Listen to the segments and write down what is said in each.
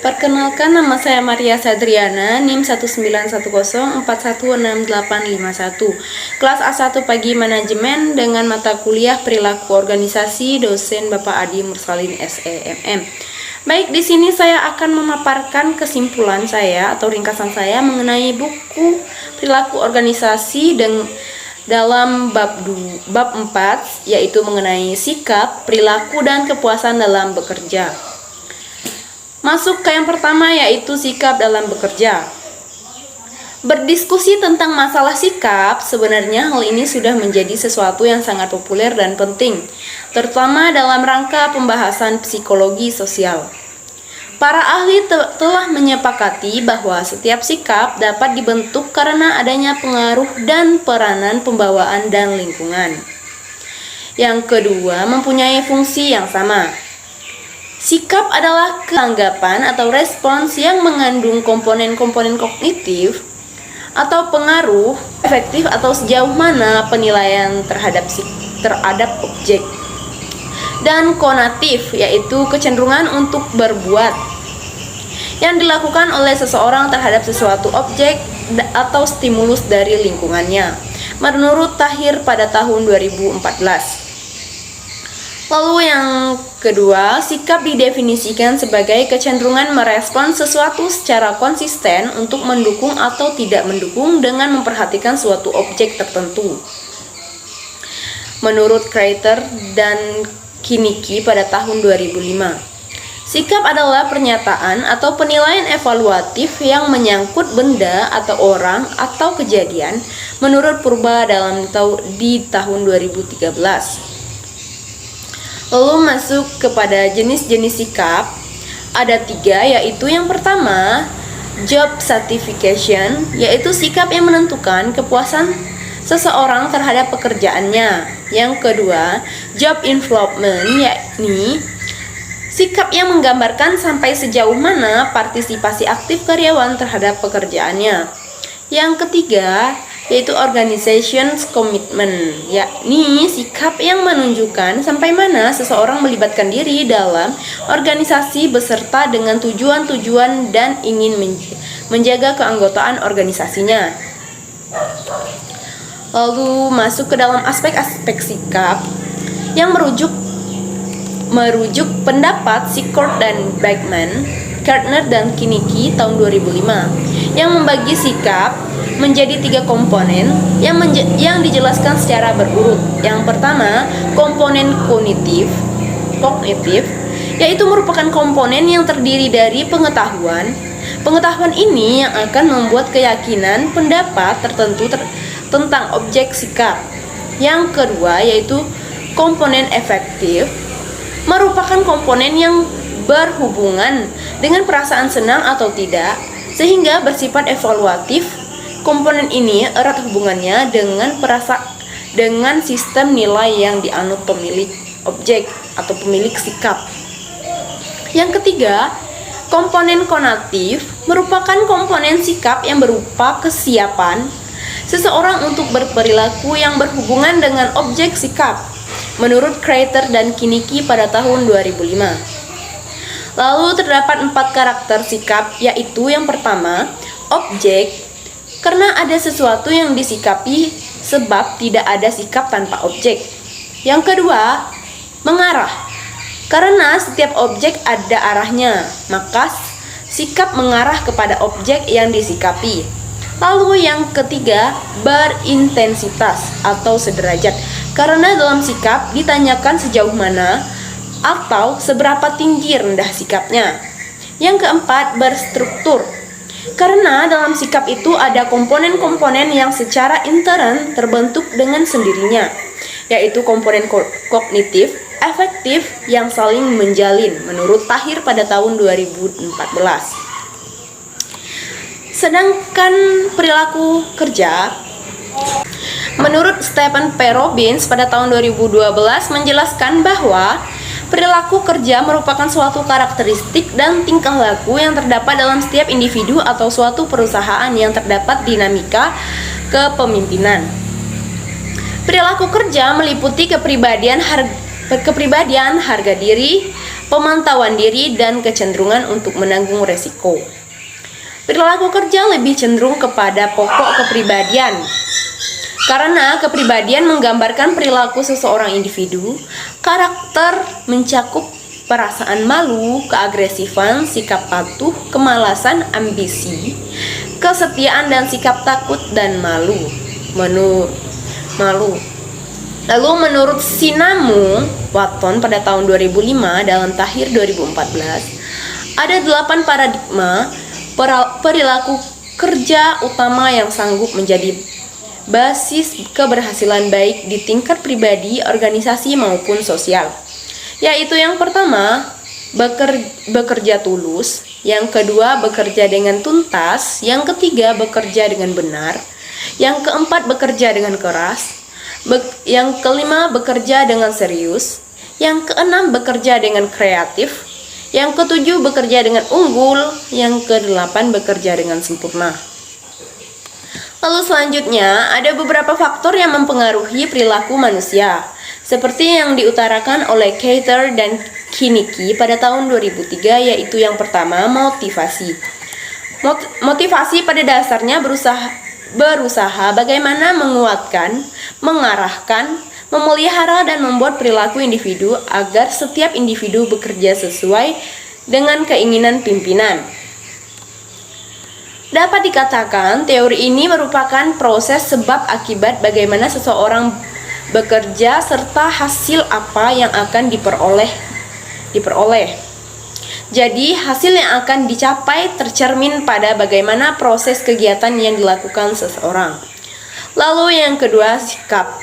Perkenalkan, nama saya Maria Sadriana, NIM 19104168851, kelas A1 Pagi Manajemen dengan mata kuliah Perilaku Organisasi, dosen Bapak Adi Mursalin SEMM. Baik, di sini saya akan memaparkan kesimpulan saya atau ringkasan saya mengenai buku Perilaku Organisasi dalam bab 4, yaitu mengenai sikap, perilaku, dan kepuasan dalam bekerja. Masuk ke yang pertama, yaitu sikap dalam bekerja. Berdiskusi tentang masalah sikap, sebenarnya hal ini sudah menjadi sesuatu yang sangat populer dan penting, terutama dalam rangka pembahasan psikologi sosial. Para ahli telah menyepakati bahwa setiap sikap dapat dibentuk karena adanya pengaruh dan peranan pembawaan dan lingkungan. Yang kedua, mempunyai fungsi yang sama. Sikap adalah keanggapan atau respons yang mengandung komponen-komponen kognitif atau pengaruh efektif atau sejauh mana penilaian terhadap objek, dan konatif, yaitu kecenderungan untuk berbuat yang dilakukan oleh seseorang terhadap sesuatu objek atau stimulus dari lingkungannya, menurut Tahir pada tahun 2014. Lalu yang kedua, sikap didefinisikan sebagai kecenderungan merespon sesuatu secara konsisten untuk mendukung atau tidak mendukung dengan memperhatikan suatu objek tertentu. Menurut Kreiter dan Kiniki pada tahun 2005, sikap adalah pernyataan atau penilaian evaluatif yang menyangkut benda atau orang atau kejadian menurut Purba di tahun 2013. Lalu masuk kepada jenis-jenis sikap, ada 3, yaitu yang pertama, job satisfaction, yaitu sikap yang menentukan kepuasan seseorang terhadap pekerjaannya. Yang kedua, job involvement, yakni sikap yang menggambarkan sampai sejauh mana partisipasi aktif karyawan terhadap pekerjaannya. Yang ketiga, yaitu organization commitment, yakni sikap yang menunjukkan sampai mana seseorang melibatkan diri dalam organisasi beserta dengan tujuan-tujuan dan ingin menjaga keanggotaan organisasinya. Lalu masuk ke dalam aspek-aspek sikap yang merujuk pendapat Sickert dan Beckman, Gardner dan Kiniki tahun 2005, yang membagi sikap menjadi 3 komponen yang dijelaskan secara berurut. Yang pertama, komponen kognitif, yaitu merupakan komponen yang terdiri dari pengetahuan. Pengetahuan ini yang akan membuat keyakinan pendapat tertentu tentang objek sikap. Yang kedua, yaitu komponen efektif, merupakan komponen yang berhubungan dengan perasaan senang atau tidak, sehingga bersifat evaluatif. Komponen ini erat hubungannya dengan sistem nilai yang dianut pemilik objek atau pemilik sikap. Yang ketiga, komponen konatif merupakan komponen sikap yang berupa kesiapan seseorang untuk berperilaku yang berhubungan dengan objek sikap, menurut Kreiter dan Kiniki pada tahun 2005. Lalu terdapat 4 karakter sikap, yaitu yang pertama, objek, karena ada sesuatu yang disikapi sebab tidak ada sikap tanpa objek. Yang kedua, mengarah, karena setiap objek ada arahnya, maka sikap mengarah kepada objek yang disikapi. Lalu yang ketiga, berintensitas atau sederajat, karena dalam sikap ditanyakan sejauh mana atau seberapa tinggi rendah sikapnya. Yang keempat, berstruktur, karena dalam sikap itu ada komponen-komponen yang secara intern terbentuk dengan sendirinya, yaitu komponen kognitif, efektif yang saling menjalin, menurut Tahir pada tahun 2014. Sedangkan perilaku kerja, menurut Stephen P. Robbins pada tahun 2012 menjelaskan bahwa perilaku kerja merupakan suatu karakteristik dan tingkah laku yang terdapat dalam setiap individu atau suatu perusahaan yang terdapat dinamika kepemimpinan. Perilaku kerja meliputi kepribadian, harga diri, pemantauan diri, dan kecenderungan untuk menanggung resiko. Perilaku kerja lebih cenderung kepada pokok kepribadian, karena kepribadian menggambarkan perilaku seseorang individu. Karakter mencakup perasaan malu, keagresifan, sikap patuh, kemalasan, ambisi, kesetiaan, dan sikap takut dan malu. Lalu menurut Sinamu Watton pada tahun 2005 dalam Tahir 2014, ada 8 paradigma perilaku kerja utama yang sanggup menjadi basis keberhasilan baik di tingkat pribadi, organisasi, maupun sosial. Yaitu yang pertama, bekerja tulus, yang kedua, bekerja dengan tuntas, yang ketiga, bekerja dengan benar, yang keempat, bekerja dengan keras, yang kelima, bekerja dengan serius, yang keenam, bekerja dengan kreatif, yang ketujuh, bekerja dengan unggul, yang kedelapan, bekerja dengan sempurna. Lalu selanjutnya, ada beberapa faktor yang mempengaruhi perilaku manusia, seperti yang diutarakan oleh Carter dan Kinnicky pada tahun 2003, yaitu yang pertama, motivasi. Motivasi pada dasarnya berusaha bagaimana menguatkan, mengarahkan, memelihara, dan membuat perilaku individu agar setiap individu bekerja sesuai dengan keinginan pimpinan. Dapat dikatakan, teori ini merupakan proses sebab akibat bagaimana seseorang bekerja serta hasil apa yang akan diperoleh. Jadi, hasil yang akan dicapai tercermin pada bagaimana proses kegiatan yang dilakukan seseorang. Lalu yang kedua, sikap.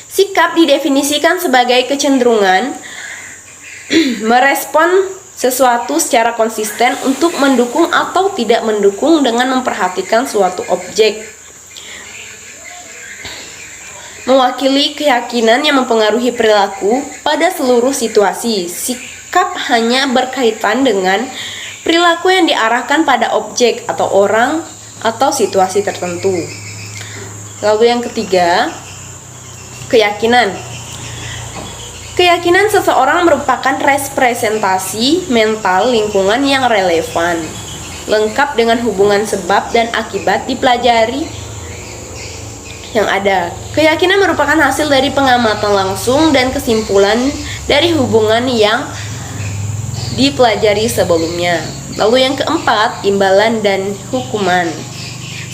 Sikap didefinisikan sebagai kecenderungan merespon sesuatu secara konsisten untuk mendukung atau tidak mendukung dengan memperhatikan suatu objek. Mewakili keyakinan yang mempengaruhi perilaku pada seluruh situasi. Sikap hanya berkaitan dengan perilaku yang diarahkan pada objek atau orang atau situasi tertentu. Lalu yang ketiga, keyakinan. Keyakinan seseorang merupakan representasi mental lingkungan yang relevan, lengkap dengan hubungan sebab dan akibat dipelajari yang ada. Keyakinan merupakan hasil dari pengamatan langsung dan kesimpulan dari hubungan yang dipelajari sebelumnya. Lalu yang keempat, imbalan dan hukuman.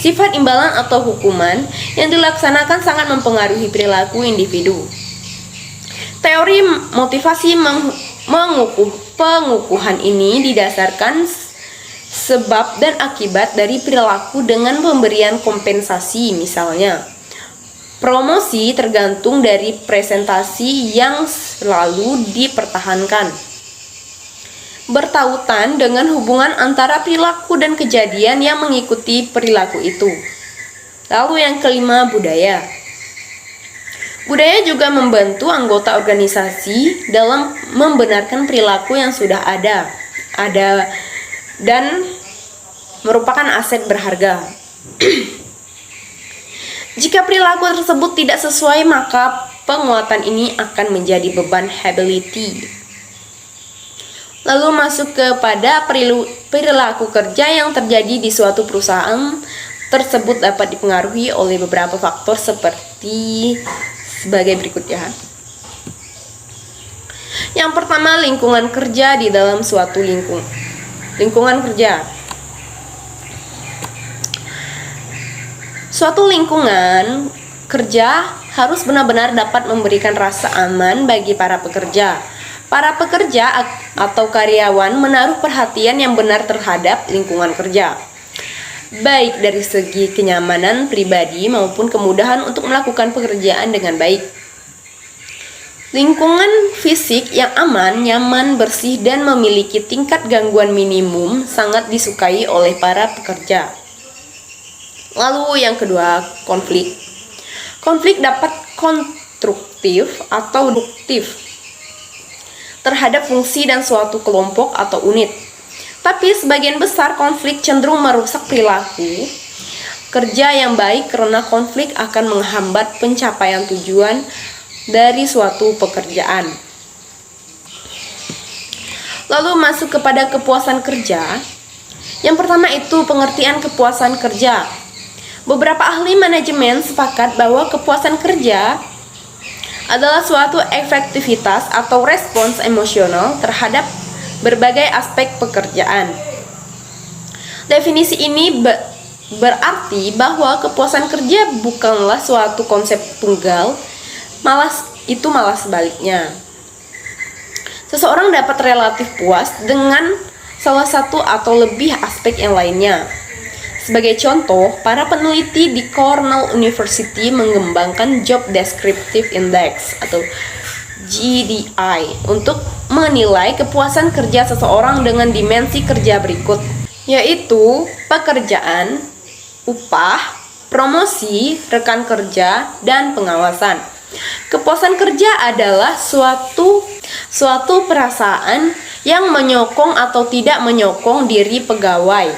Sifat imbalan atau hukuman yang dilaksanakan sangat mempengaruhi perilaku individu. Teori motivasi pengukuhan ini didasarkan sebab dan akibat dari perilaku dengan pemberian kompensasi. Misalnya, promosi tergantung dari presentasi yang selalu dipertahankan, bertautan dengan hubungan antara perilaku dan kejadian yang mengikuti perilaku itu. Lalu yang kelima, budaya. Budaya juga membantu anggota organisasi dalam membenarkan perilaku yang sudah ada dan merupakan aset berharga. Jika perilaku tersebut tidak sesuai, maka penguatan ini akan menjadi beban liability. Lalu masuk kepada perilaku kerja yang terjadi di suatu perusahaan tersebut dapat dipengaruhi oleh beberapa faktor seperti sebagai berikut ya. Yang pertama, lingkungan kerja di dalam suatu lingkungan kerja. Suatu lingkungan kerja harus benar-benar dapat memberikan rasa aman bagi para pekerja. Para pekerja atau karyawan menaruh perhatian yang benar terhadap lingkungan kerja, baik dari segi kenyamanan pribadi maupun kemudahan untuk melakukan pekerjaan dengan baik. Lingkungan fisik yang aman, nyaman, bersih, dan memiliki tingkat gangguan minimum sangat disukai oleh para pekerja. Lalu yang kedua, konflik. Konflik dapat konstruktif atau destruktif terhadap fungsi dan suatu kelompok atau unit. Tapi sebagian besar konflik cenderung merusak perilaku kerja yang baik karena konflik akan menghambat pencapaian tujuan dari suatu pekerjaan. Lalu masuk kepada kepuasan kerja. Yang pertama itu pengertian kepuasan kerja. Beberapa ahli manajemen sepakat bahwa kepuasan kerja adalah suatu efektivitas atau respons emosional terhadap berbagai aspek pekerjaan. Definisi ini berarti bahwa kepuasan kerja bukanlah suatu konsep tunggal, malah sebaliknya. Seseorang dapat relatif puas dengan salah satu atau lebih aspek yang lainnya. Sebagai contoh, para peneliti di Cornell University mengembangkan Job Descriptive Index atau GDI untuk menilai kepuasan kerja seseorang dengan dimensi kerja berikut, yaitu pekerjaan, upah, promosi, rekan kerja, dan pengawasan. Kepuasan kerja adalah suatu perasaan yang menyokong atau tidak menyokong diri pegawai,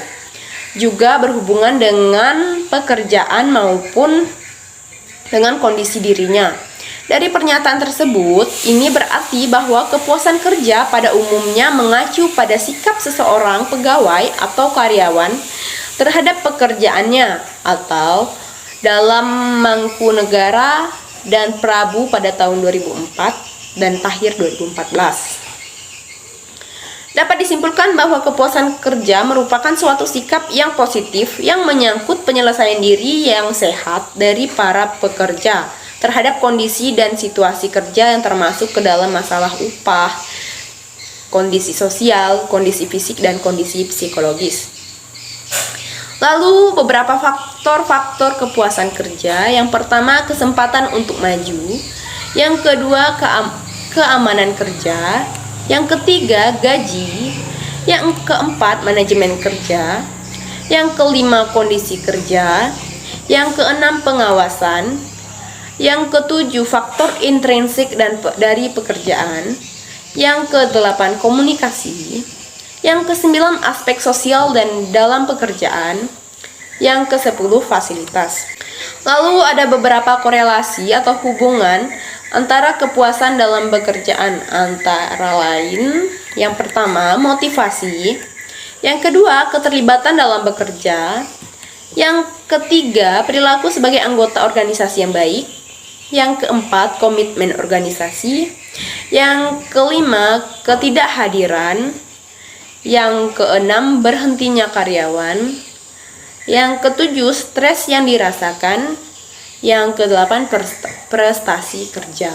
juga berhubungan dengan pekerjaan maupun dengan kondisi dirinya. Dari pernyataan tersebut, ini berarti bahwa kepuasan kerja pada umumnya mengacu pada sikap seseorang pegawai atau karyawan terhadap pekerjaannya, atau dalam Mangkunegara dan Prabu pada tahun 2004 dan Tahir 2014. Dapat disimpulkan bahwa kepuasan kerja merupakan suatu sikap yang positif yang menyangkut penyelesaian diri yang sehat dari para pekerja terhadap kondisi dan situasi kerja yang termasuk ke dalam masalah upah, kondisi sosial, kondisi fisik, dan kondisi psikologis. Lalu beberapa faktor-faktor kepuasan kerja. Yang pertama, kesempatan untuk maju. Yang kedua, keamanan kerja. Yang ketiga, gaji. Yang keempat, manajemen kerja. Yang kelima, kondisi kerja. Yang keenam, pengawasan. Yang ketujuh, faktor intrinsik dari pekerjaan. Yang kedelapan, komunikasi. Yang kesembilan, aspek sosial dan dalam pekerjaan. Yang kesepuluh, fasilitas. Lalu ada beberapa korelasi atau hubungan antara kepuasan dalam pekerjaan, antara lain yang pertama, motivasi. Yang kedua, keterlibatan dalam bekerja. Yang ketiga, perilaku sebagai anggota organisasi yang baik. Yang keempat, komitmen organisasi. Yang kelima, ketidakhadiran. Yang keenam, berhentinya karyawan. Yang ketujuh, stres yang dirasakan. Yang kedelapan, prestasi kerja.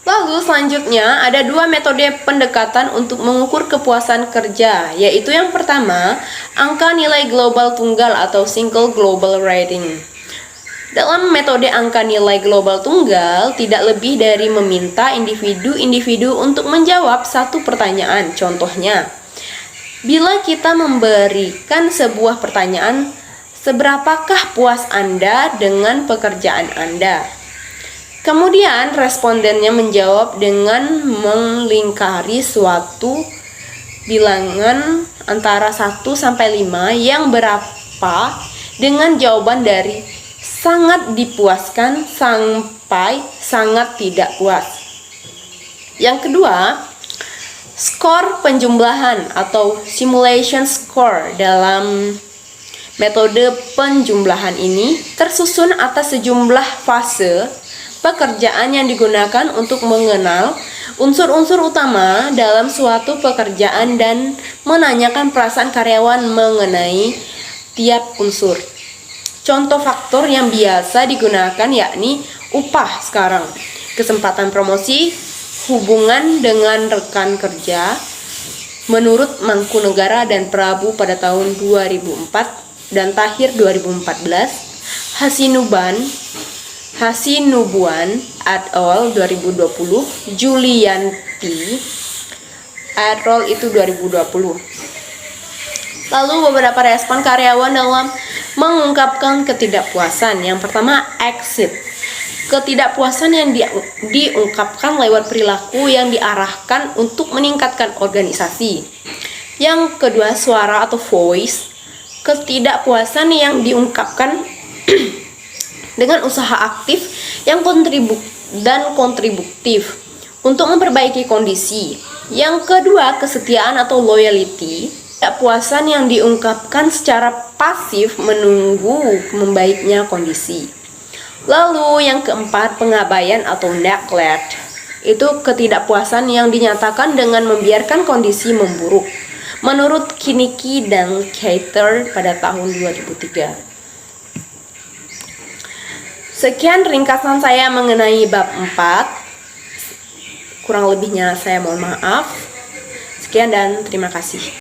Lalu selanjutnya ada dua metode pendekatan untuk mengukur kepuasan kerja, yaitu yang pertama, angka nilai global tunggal atau single global rating. Dalam metode angka nilai global tunggal, tidak lebih dari meminta individu-individu untuk menjawab satu pertanyaan. Contohnya, bila kita memberikan sebuah pertanyaan, seberapakah puas Anda dengan pekerjaan Anda? Kemudian respondennya menjawab dengan melingkari suatu bilangan antara 1 sampai 5 yang berapa dengan jawaban dari sangat dipuaskan sampai sangat tidak puas. Yang kedua, skor penjumlahan atau simulation score. Dalam metode penjumlahan ini tersusun atas sejumlah fase pekerjaan yang digunakan untuk mengenal unsur-unsur utama dalam suatu pekerjaan dan menanyakan perasaan karyawan mengenai tiap unsur. Contoh faktor yang biasa digunakan yakni upah sekarang, kesempatan promosi, hubungan dengan rekan kerja. Menurut Mangkunegara dan Prabu pada tahun 2004 dan Tahir 2014, Hasinubuan et al. 2020, Julianti et al. Itu 2020. Lalu beberapa respon karyawan dalam mengungkapkan ketidakpuasan. Yang pertama, exit. Ketidakpuasan yang diungkapkan lewat perilaku yang diarahkan untuk meningkatkan organisasi. Yang kedua, suara atau voice. Ketidakpuasan yang diungkapkan dengan usaha aktif yang kontributif untuk memperbaiki kondisi. Yang kedua, kesetiaan atau loyalty, ketidakpuasan yang diungkapkan secara pasif menunggu membaiknya kondisi. Lalu yang keempat, pengabaian atau neglect, itu ketidakpuasan yang dinyatakan dengan membiarkan kondisi memburuk. Menurut Kinnicky dan Keiter pada tahun 2003. Sekian ringkasan saya mengenai bab 4. Kurang lebihnya saya mohon maaf. Sekian dan terima kasih.